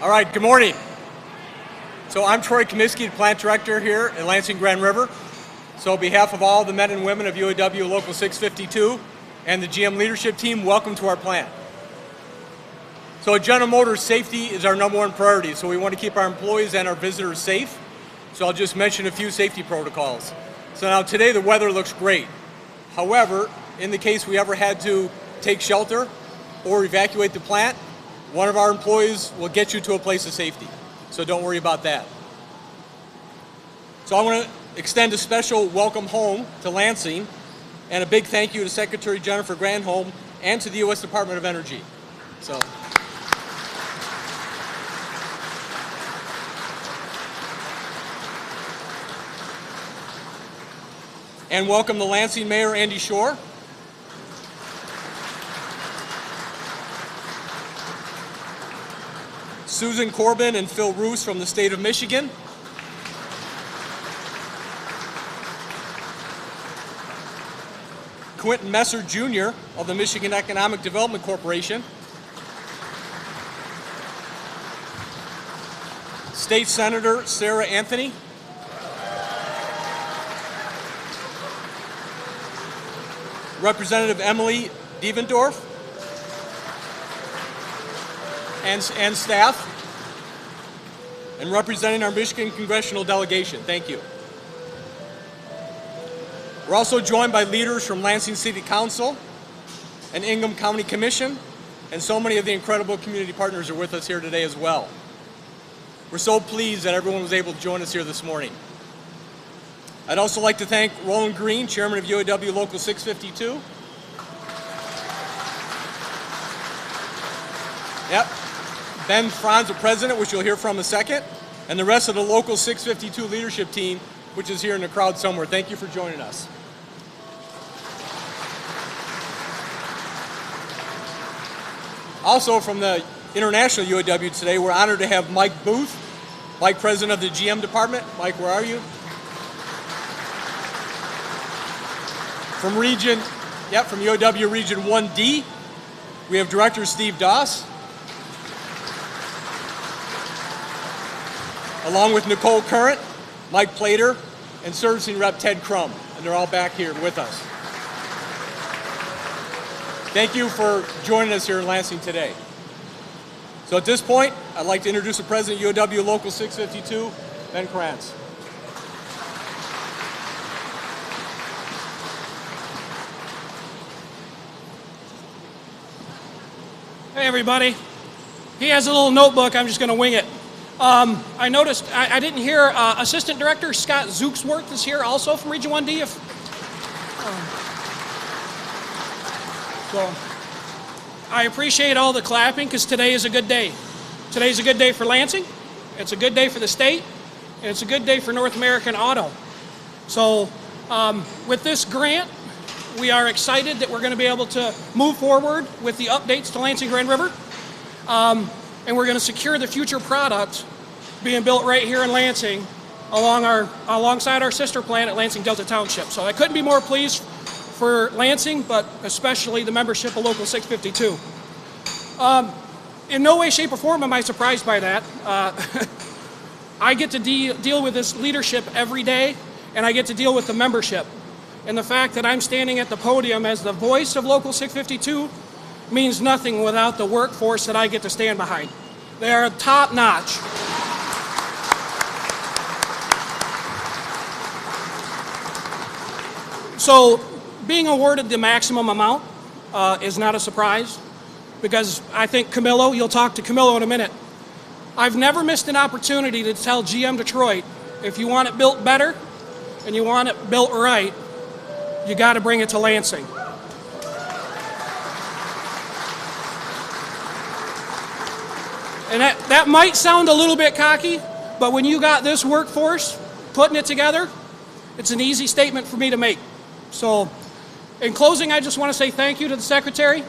All right, good morning. So I'm Troy Comiskey, the plant director here at Lansing Grand River. So on behalf of all the men and women of UAW Local 652 and the GM leadership team, welcome to our plant. So at General Motors, safety is our number one priority, so we want to keep our employees and our visitors safe. So I'll just mention a few safety protocols. So now today the weather looks great. However, in the case we ever had to take shelter or evacuate the plant, one of our employees will get you to a place of safety. So don't worry about that. So I want to extend a special welcome home to Lansing and a big thank you to Secretary Jennifer Granholm and to the U.S. Department of Energy. So. And welcome the Lansing Mayor, Andy Shore. Susan Corbin and Phil Roos from the state of Michigan. Quentin Messer Jr. of the Michigan Economic Development Corporation. State Senator Sarah Anthony. Representative Emily Devendorf. And staff, and representing our Michigan congressional delegation. Thank you. We're also joined by leaders from Lansing City Council and Ingham County Commission, and so many of the incredible community partners are with us here today as well. We're so pleased that everyone was able to join us here this morning. I'd also like to thank Roland Green, Chairman of UAW Local 652. Yep. Ben Franz, the president, which you'll hear from in a second, and the rest of the Local 652 leadership team, which is here in the crowd somewhere. Thank you for joining us. Also from the International UAW today, we're honored to have Mike Booth, Vice President of the GM department. Mike, where are you? From UAW Region 1D, we have Director Steve Doss, along with Nicole Current, Mike Plater, and Servicing Rep Ted Crum, and they're all back here with us. Thank you for joining us here in Lansing today. So at this point, I'd like to introduce the President of UAW Local 652, Ben Krantz. Hey everybody. He has a little notebook, I'm just going to wing it. I noticed, I didn't hear Assistant Director Scott Zooksworth is here also from Region 1D. So I appreciate all the clapping because today is a good day. Today's a good day for Lansing, it's a good day for the state, and it's a good day for North American Auto. So with this grant, we are excited that we're going to be able to move forward with the updates to Lansing Grand River. And we're going to secure the future product being built right here in Lansing alongside our sister plant at Lansing Delta Township. So I couldn't be more pleased for Lansing, but especially the membership of Local 652. In no way, shape, or form am I surprised by that. I get to deal with this leadership every day, and I get to deal with the membership. And the fact that I'm standing at the podium as the voice of Local 652 means nothing without the workforce that I get to stand behind. They are top notch. So being awarded the maximum amount is not a surprise because I think Camillo, you'll talk to Camillo in a minute. I've never missed an opportunity to tell GM Detroit, if you want it built better and you want it built right, you got to bring it to Lansing. And that might sound a little bit cocky, but when you got this workforce putting it together, it's an easy statement for me to make. So in closing, I just want to say thank you to the Secretary.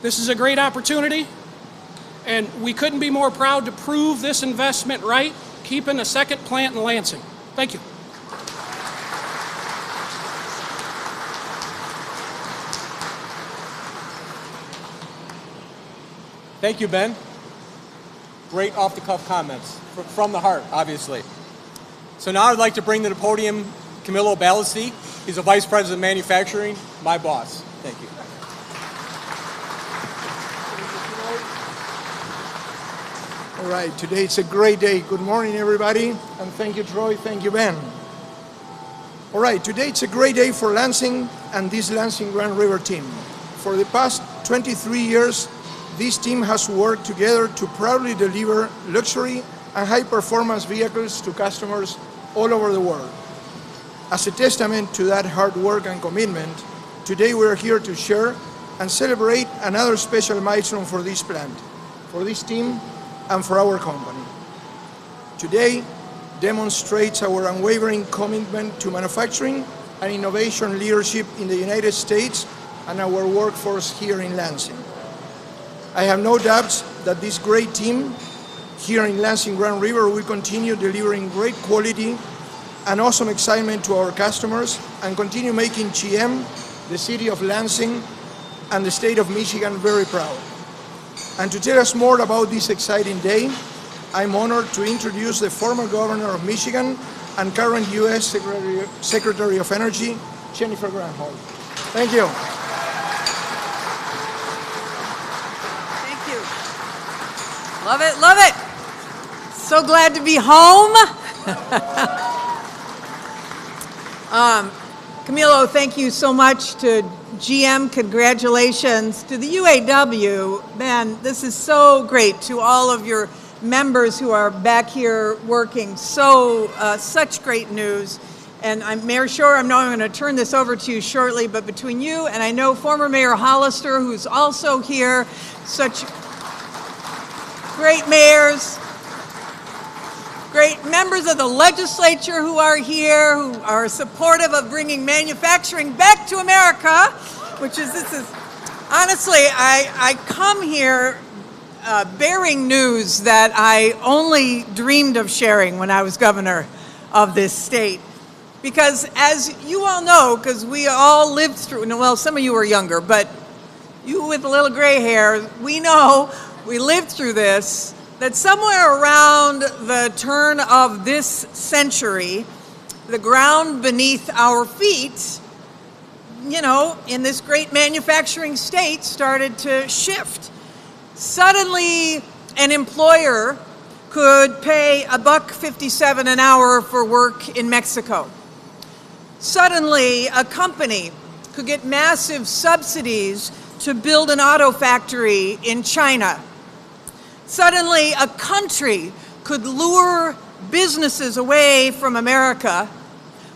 This is a great opportunity, and we couldn't be more proud to prove this investment right, keeping a second plant in Lansing. Thank you. Thank you, Ben. Great off-the-cuff comments from the heart, obviously. So now I'd like to bring to the podium Camilo Ballesty. He's a Vice President of Manufacturing, my boss. Thank you. All right, today it's a great day. Good morning, everybody, and thank you, Troy. Thank you, Ben. All right, today it's a great day for Lansing and this Lansing Grand River team. For the past 23 years, this team has worked together to proudly deliver luxury and high-performance vehicles to customers all over the world. As a testament to that hard work and commitment, today we're here to share and celebrate another special milestone for this plant, for this team, and for our company. Today demonstrates our unwavering commitment to manufacturing and innovation leadership in the United States and our workforce here in Lansing. I have no doubts that this great team here in Lansing Grand River will continue delivering great quality and awesome excitement to our customers and continue making GM, the city of Lansing, and the state of Michigan very proud. And to tell us more about this exciting day, I'm honored to introduce the former Governor of Michigan and current U.S. Secretary of Energy, Jennifer Granholm. Thank you. Thank you. Love it, love it. So glad to be home. Camilo, thank you so much. To GM, congratulations. To the UAW, man, this is so great. To all of your members who are back here working, such great news. And Mayor Shore, I'm going to turn this over to you shortly, but between you and I know former Mayor Hollister, who's also here, such great mayors, great members of the legislature who are here, who are supportive of bringing manufacturing back to America, this is, honestly, I come here bearing news that I only dreamed of sharing when I was governor of this state. Because as you all know, because we all lived through, well, some of you are younger, but you with a little gray hair, we know, we lived through this, that somewhere around the turn of this century, the ground beneath our feet, in this great manufacturing state started to shift. Suddenly, an employer could pay $1.57 an hour for work in Mexico. Suddenly, a company could get massive subsidies to build an auto factory in China. Suddenly, a country could lure businesses away from America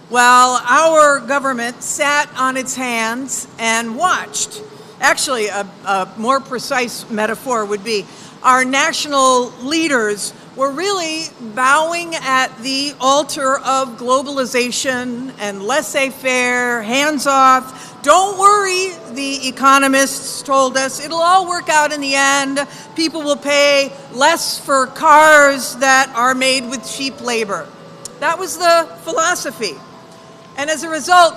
while our government sat on its hands and watched. Actually, a more precise metaphor would be our national leaders were really bowing at the altar of globalization and laissez-faire, hands-off. Don't worry, the economists told us, it'll all work out in the end. People will pay less for cars that are made with cheap labor. That was the philosophy. And as a result,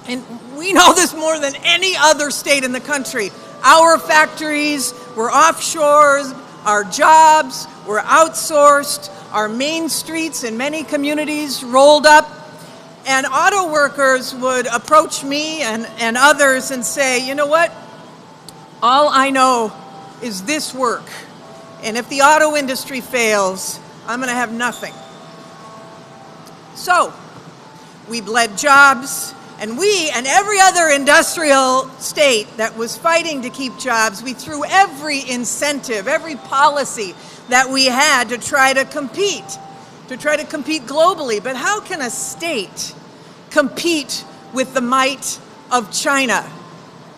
and we know this more than any other state in the country, our factories were offshores, our jobs were outsourced, our main streets in many communities rolled up, and auto workers would approach me and others and say, you know what, all I know is this work, and if the auto industry fails, I'm going to have nothing. So, we bled jobs, and we and every other industrial state that was fighting to keep jobs, we threw every incentive, every policy that we had to try to compete globally. But how can a state compete with the might of China?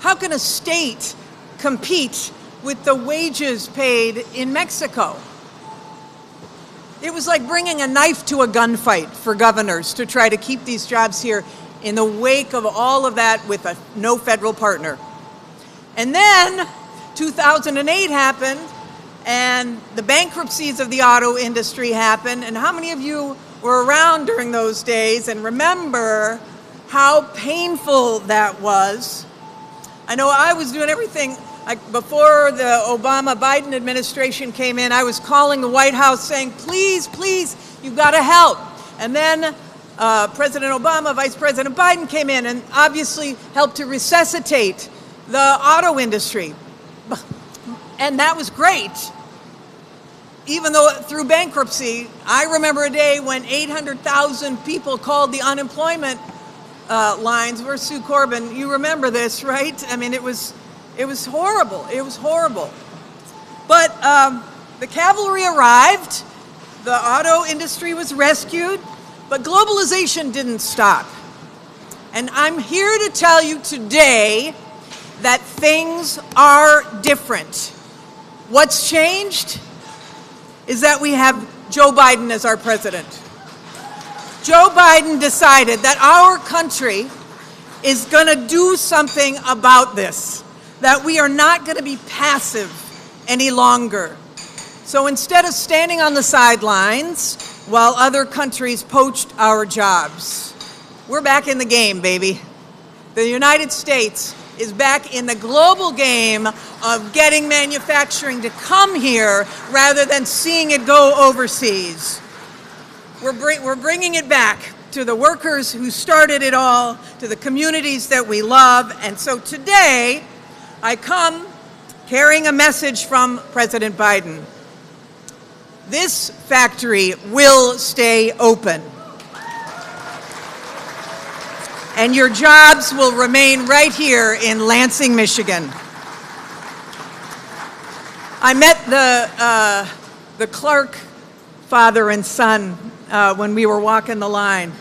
How can a state compete with the wages paid in Mexico? It was like bringing a knife to a gunfight for governors to try to keep these jobs here in the wake of all of that with no federal partner. And then 2008 happened, and the bankruptcies of the auto industry happened. And how many of you were around during those days and remember how painful that was? I know I was doing everything Before the Obama-Biden administration came in, I was calling the White House saying, please, please, you've got to help. And then President Obama, Vice President Biden came in and obviously helped to resuscitate the auto industry. And that was great. Even though through bankruptcy, I remember a day when 800,000 people called the unemployment lines. Where's Sue Corbin? You remember this, right? I mean, it was horrible. It was horrible. But the cavalry arrived. The auto industry was rescued. But globalization didn't stop. And I'm here to tell you today that things are different. What's changed is that we have Joe Biden as our president. Joe Biden decided that our country is going to do something about this, that we are not going to be passive any longer. So instead of standing on the sidelines while other countries poached our jobs, we're back in the game, baby. The United States is back in the global game of getting manufacturing to come here rather than seeing it go overseas. We're bringing it back to the workers who started it all, to the communities that we love. And so today, I come carrying a message from President Biden. This factory will stay open. And your jobs will remain right here in Lansing, Michigan. I met the Clark father and son when we were walking the line.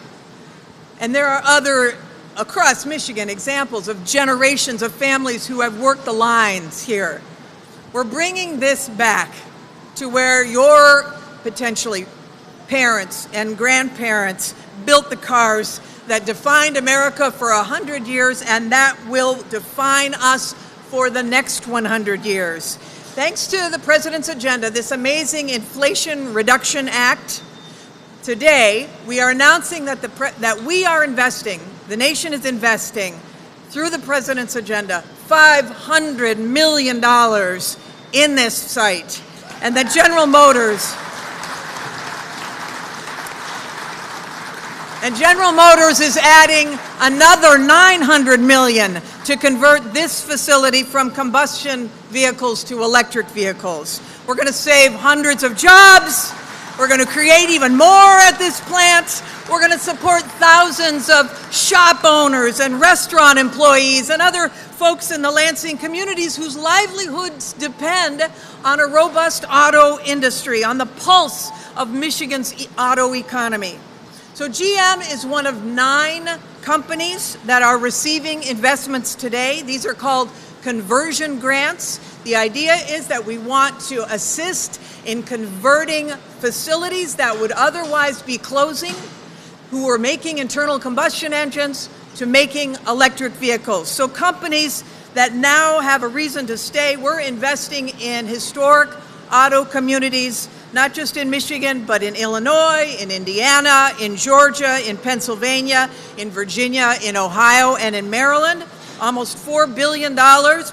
And there are other, across Michigan, examples of generations of families who have worked the lines here. We're bringing this back to where your potentially parents and grandparents built the cars that defined America for 100 years, and that will define us for the next 100 years. Thanks to the President's agenda, this amazing Inflation Reduction Act, today we are announcing that we are investing, the nation is investing, through the President's agenda, $500 million in this site, and that General Motors is adding another $900 million to convert this facility from combustion vehicles to electric vehicles. We're going to save hundreds of jobs. We're going to create even more at this plant. We're going to support thousands of shop owners and restaurant employees and other folks in the Lansing communities whose livelihoods depend on a robust auto industry, on the pulse of Michigan's auto economy. So GM is one of 9 companies that are receiving investments today. These are called conversion grants. The idea is that we want to assist in converting facilities that would otherwise be closing, who are making internal combustion engines, to making electric vehicles. So companies that now have a reason to stay, we're investing in historic auto communities, not just in Michigan, but in Illinois, in Indiana, in Georgia, in Pennsylvania, in Virginia, in Ohio, and in Maryland. Almost $4 billion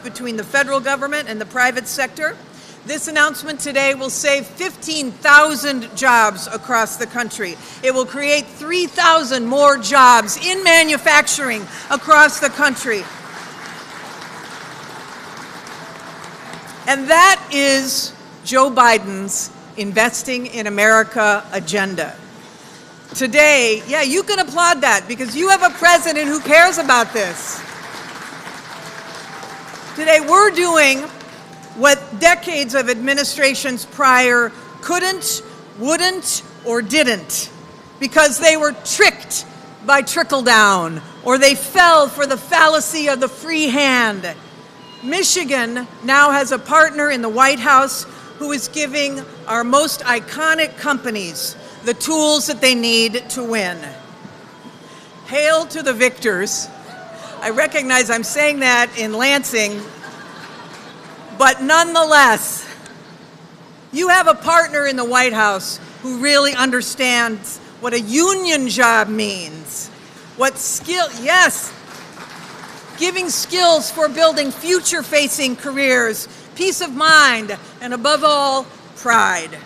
between the federal government and the private sector. This announcement today will save 15,000 jobs across the country. It will create 3,000 more jobs in manufacturing across the country. And that is Joe Biden's Investing in America agenda. Today, yeah, you can applaud that because you have a president who cares about this. Today, we're doing what decades of administrations prior couldn't, wouldn't, or didn't because they were tricked by trickle down or they fell for the fallacy of the free hand. Michigan now has a partner in the White House who is giving our most iconic companies the tools that they need to win. Hail to the victors. I recognize I'm saying that in Lansing, but nonetheless, you have a partner in the White House who really understands what a union job means, what skill, yes, giving skills for building future-facing careers, peace of mind, and above all, pride.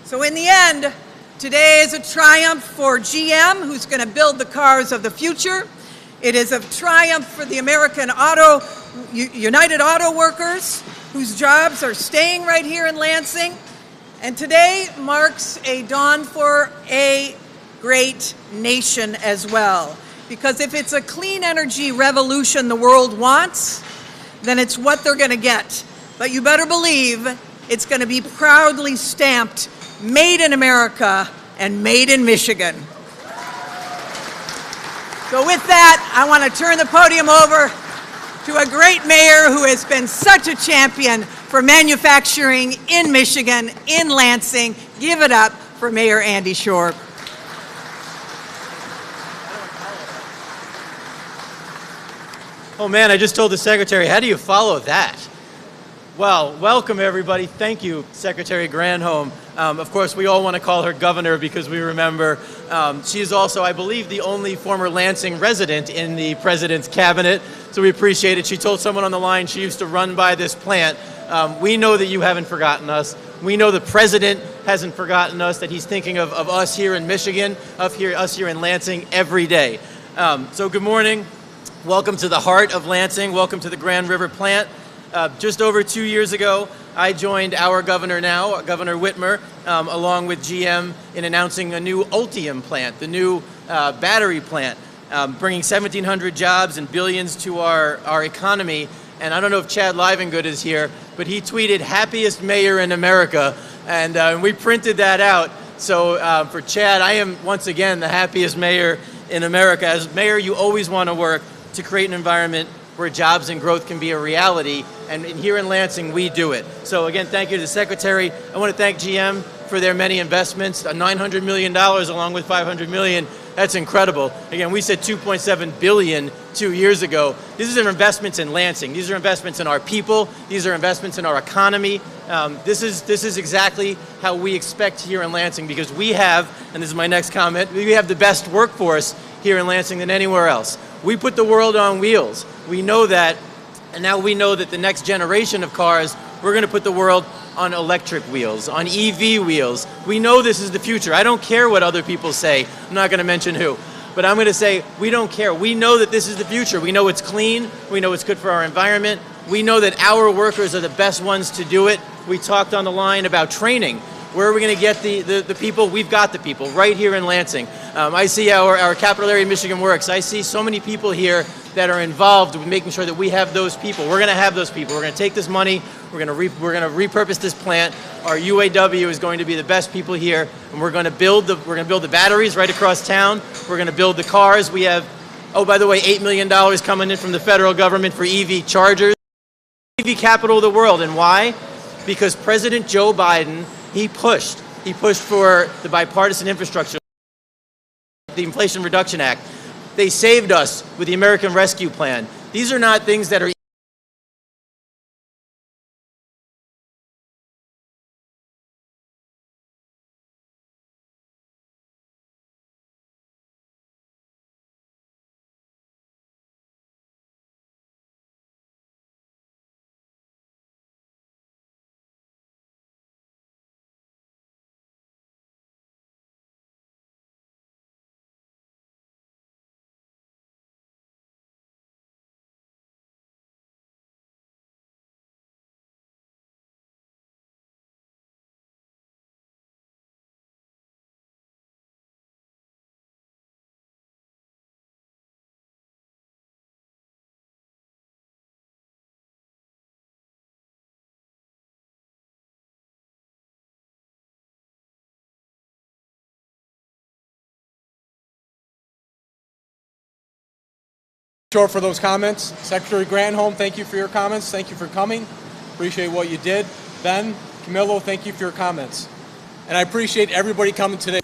So in the end, today is a triumph for GM, who's going to build the cars of the future. It is a triumph for the United Auto Workers, whose jobs are staying right here in Lansing. And today marks a dawn for a great nation as well. Because if it's a clean energy revolution the world wants, then it's what they're going to get. But you better believe it's going to be proudly stamped, made in America and made in Michigan. So with that, I want to turn the podium over to a great mayor who has been such a champion for manufacturing in Michigan, in Lansing. Give it up for Mayor Andy Shore. Oh man, I just told the secretary, how do you follow that? Well, welcome everybody. Thank you, Secretary Granholm. Of course, we all want to call her governor because we remember she is also, I believe, the only former Lansing resident in the president's cabinet, so we appreciate it. She told someone on the line she used to run by this plant. We know that you haven't forgotten us. We know the president hasn't forgotten us, that he's thinking of us here in Michigan, us here in Lansing every day. So good morning. Welcome to the heart of Lansing. Welcome to the Grand River plant. Just over 2 years ago, I joined our governor now, Governor Whitmer, along with GM in announcing a new Ultium plant, the new battery plant, bringing 1,700 jobs and billions to our economy. And I don't know if Chad Livengood is here, but he tweeted, "Happiest mayor in America," and we printed that out. So for Chad, I am once again the happiest mayor in America. As mayor, you always want to work to create an environment where jobs and growth can be a reality, and here in Lansing, we do it. So again, thank you to the Secretary. I want to thank GM for their many investments, $900 million along with $500 million. That's incredible. Again, we said $2.7 billion 2 years ago. These are investments in Lansing. These are investments in our people. These are investments in our economy. This is exactly how we expect here in Lansing, because we have, and this is my next comment, we have the best workforce here in Lansing than anywhere else. We put the world on wheels. We know that, and now we know that the next generation of cars, we're going to put the world on electric wheels, on EV wheels. We know this is the future. I don't care what other people say. I'm not going to mention who, but I'm going to say we don't care. We know that this is the future. We know it's clean. We know it's good for our environment. We know that our workers are the best ones to do it. We talked on the line about training. Where are we going to get the people? We've got the people right here in Lansing. I see our capital area Michigan Works. I see so many people here that are involved with making sure that we have those people. We're going to have those people. We're going to take this money. We're going to repurpose this plant. Our UAW is going to be the best people here, and we're going to build the batteries right across town. We're going to build the cars. We have, oh, by the way, $8 million coming in from the federal government for EV chargers. EV capital of the world, and why? Because President Joe Biden, he pushed for the bipartisan infrastructure, the Inflation Reduction Act. They saved us with the American Rescue Plan. These are not things that are Short for those comments. Secretary Granholm, thank you for your comments. Thank you for coming. Appreciate what you did. Ben, Camillo, thank you for your comments. And I appreciate everybody coming today.